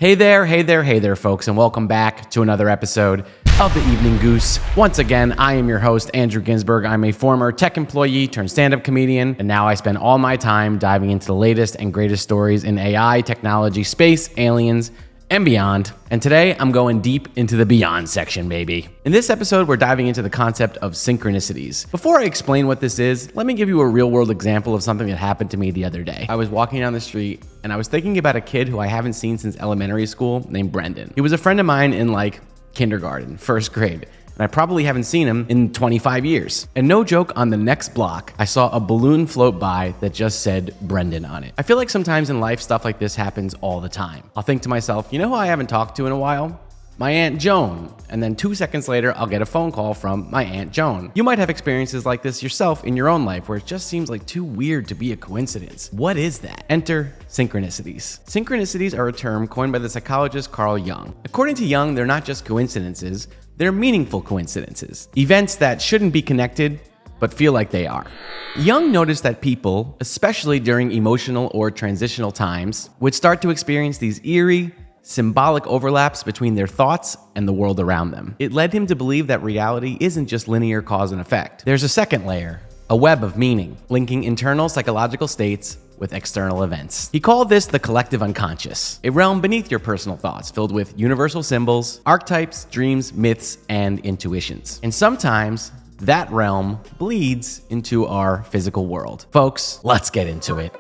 Hey there, folks, and welcome back to another episode of the Evening Goose. Once again, I am your host, Andrew Ginsberg. I'm a former tech employee turned stand-up comedian, and now I spend all my time diving into the latest and greatest stories in AI, technology, space, aliens, and beyond. And today, I'm going deep into the beyond section, baby. In this episode, we're diving into the concept of synchronicities. Before I explain what this is, let me give you a real-world example of something that happened to me the other day. I was walking down the street, and I was thinking about a kid who I haven't seen since elementary school named Brendan. He was a friend of mine in kindergarten, first grade. And I probably haven't seen him in 25 years. And no joke, on the next block, I saw a balloon float by that just said Brendan on it. I feel like sometimes in life, stuff like this happens all the time. I'll think to myself, you know who I haven't talked to in a while? My Aunt Joan. And then 2 seconds later, I'll get a phone call from my Aunt Joan. You might have experiences like this yourself in your own life where it just seems like too weird to be a coincidence. What is that? Enter synchronicities. Synchronicities are a term coined by the psychologist Carl Jung. According to Jung, they're not just coincidences, they're meaningful coincidences. Events that shouldn't be connected, but feel like they are. Jung noticed that people, especially during emotional or transitional times, would start to experience these eerie, symbolic overlaps between their thoughts and the world around them. It led him to believe that reality isn't just linear cause and effect. There's a second layer, a web of meaning, linking internal psychological states with external events. He called this the collective unconscious, a realm beneath your personal thoughts filled with universal symbols, archetypes, dreams, myths, and intuitions. And sometimes that realm bleeds into our physical world. Folks, let's get into it.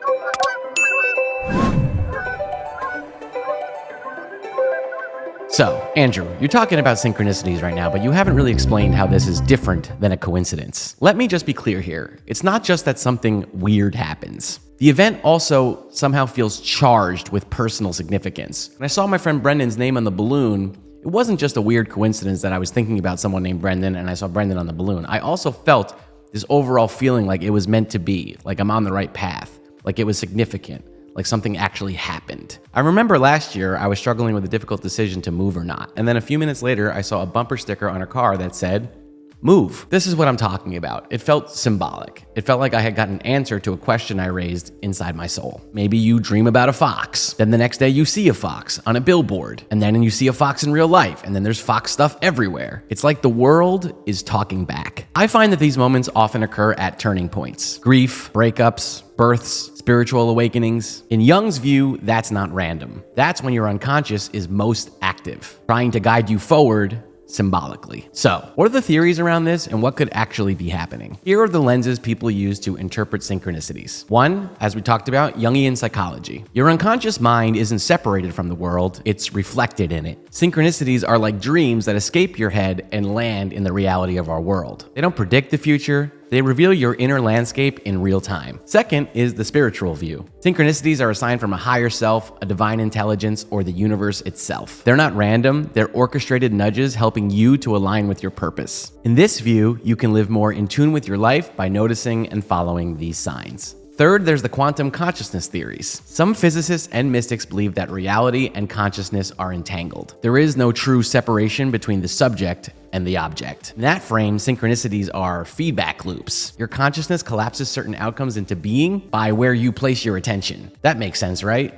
So, Andrew, you're talking about synchronicities right now, but you haven't really explained how this is different than a coincidence. Let me just be clear here. It's not just that something weird happens. The event also somehow feels charged with personal significance. When I saw my friend Brendan's name on the balloon, it wasn't just a weird coincidence that I was thinking about someone named Brendan and I saw Brendan on the balloon. I also felt this overall feeling like it was meant to be, like I'm on the right path, like it was significant, like something actually happened. I remember last year I was struggling with a difficult decision to move or not. And then a few minutes later, I saw a bumper sticker on a car that said, "Move." This is what I'm talking about. It felt symbolic. It felt like I had gotten an answer to a question I raised inside my soul. Maybe you dream about a fox. Then the next day you see a fox on a billboard. And then you see a fox in real life. And then there's fox stuff everywhere. It's like the world is talking back. I find that these moments often occur at turning points. Grief, breakups, births, spiritual awakenings. In Jung's view, that's not random. That's when your unconscious is most active, trying to guide you forward symbolically. So, what are the theories around this and what could actually be happening? Here are the lenses people use to interpret synchronicities. One, as we talked about, Jungian psychology. Your unconscious mind isn't separated from the world, it's reflected in it. Synchronicities are like dreams that escape your head and land in the reality of our world. They don't predict the future, they reveal your inner landscape in real time. Second is the spiritual view. Synchronicities are a sign from a higher self, a divine intelligence, or the universe itself. They're not random, they're orchestrated nudges helping you to align with your purpose. In this view, you can live more in tune with your life by noticing and following these signs. Third, there's the quantum consciousness theories. Some physicists and mystics believe that reality and consciousness are entangled. There is no true separation between the subject and the object. In that frame, synchronicities are feedback loops. Your consciousness collapses certain outcomes into being by where you place your attention. That makes sense, right?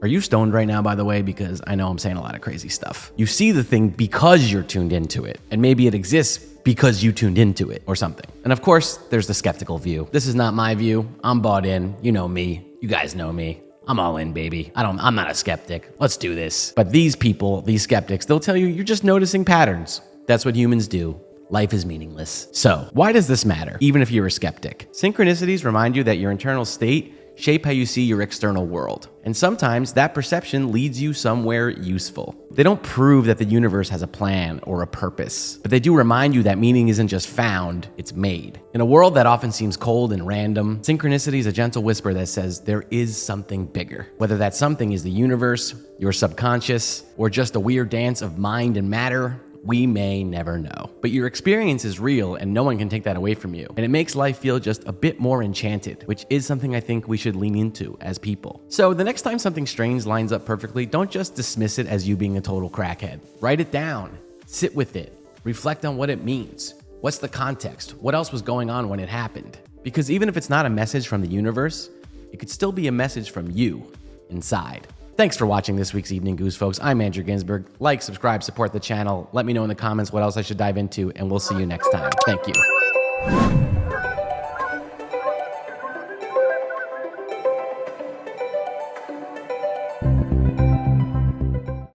Are you stoned right now, by the way? Because I know I'm saying a lot of crazy stuff. You see the thing because you're tuned into it, and maybe it exists because you tuned into it or something. And of course, there's the skeptical view. This is not my view. I'm bought in. You know me. You guys know me. I'm all in, baby. I'm not a skeptic. Let's do this. But these people, these skeptics, they'll tell you you're just noticing patterns. That's what humans do. Life is meaningless. So, why does this matter, even if you're a skeptic? Synchronicities remind you that your internal state shape how you see your external world. And sometimes that perception leads you somewhere useful. They don't prove that the universe has a plan or a purpose, but they do remind you that meaning isn't just found, it's made. In a world that often seems cold and random, synchronicity is a gentle whisper that says there is something bigger. Whether that something is the universe, your subconscious, or just a weird dance of mind and matter, we may never know. But your experience is real and no one can take that away from you. And it makes life feel just a bit more enchanted, which is something I think we should lean into as people. So the next time something strange lines up perfectly, don't just dismiss it as you being a total crackhead. Write it down, sit with it, reflect on what it means. What's the context? What else was going on when it happened? Because even if it's not a message from the universe, it could still be a message from you inside. Thanks for watching this week's Evening Goose, folks. I'm Andrew Ginsberg. Like, subscribe, support the channel. Let me know in the comments what else I should dive into, and we'll see you next time. Thank you.